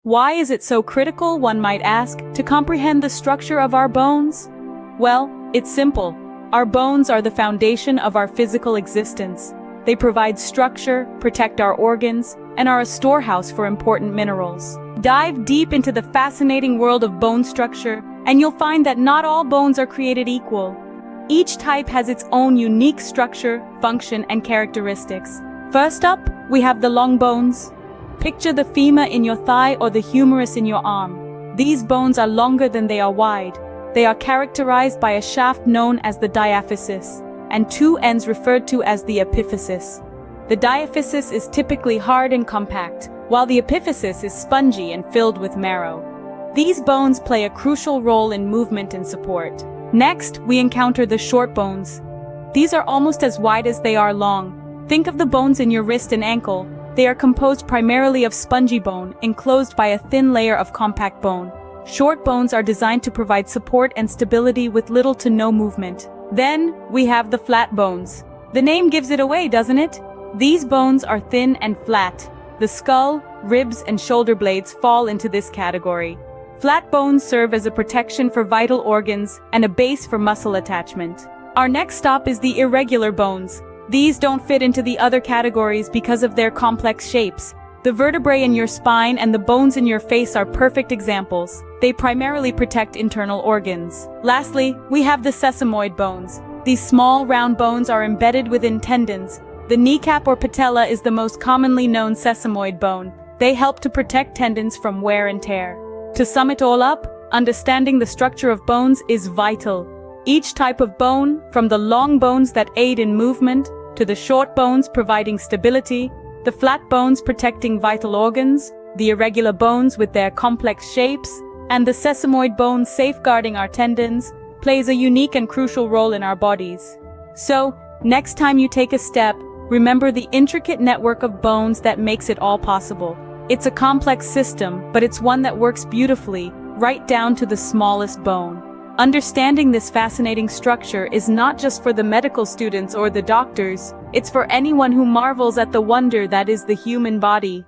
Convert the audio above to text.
Why is it so critical, one might ask, to comprehend the structure of our bones? Well, it's simple. Our bones are the foundation of our physical existence. They provide structure, protect our organs, and are a storehouse for important minerals. Dive deep into the fascinating world of bone structure, and you'll find that not all bones are created equal. Each type has its own unique structure, function, and characteristics. First up, we have the long bones. Picture the femur in your thigh or the humerus in your arm. These bones are longer than they are wide. They are characterized by a shaft known as the diaphysis, and two ends referred to as the epiphysis. The diaphysis is typically hard and compact, while the epiphysis is spongy and filled with marrow. These bones play a crucial role in movement and support. Next, we encounter the short bones. These are almost as wide as they are long. Think of the bones in your wrist and ankle. They are composed primarily of spongy bone, enclosed by a thin layer of compact bone. Short bones are designed to provide support and stability with little to no movement. Then, we have the flat bones. The name gives it away, doesn't it? These bones are thin and flat. The skull, ribs, and shoulder blades fall into this category. Flat bones serve as a protection for vital organs and a base for muscle attachment. Our next stop is the irregular bones. These don't fit into the other categories because of their complex shapes. The vertebrae in your spine and the bones in your face are perfect examples. They primarily protect internal organs. Lastly, we have the sesamoid bones. These small, round bones are embedded within tendons. The kneecap or patella is the most commonly known sesamoid bone. They help to protect tendons from wear and tear. To sum it all up, understanding the structure of bones is vital. Each type of bone, from the long bones that aid in movement, to the short bones providing stability, the flat bones protecting vital organs, the irregular bones with their complex shapes, and the sesamoid bones safeguarding our tendons, plays a unique and crucial role in our bodies. So, next time you take a step, remember the intricate network of bones that makes it all possible. It's a complex system, but it's one that works beautifully, right down to the smallest bone. Understanding this fascinating structure is not just for the medical students or the doctors, it's for anyone who marvels at the wonder that is the human body.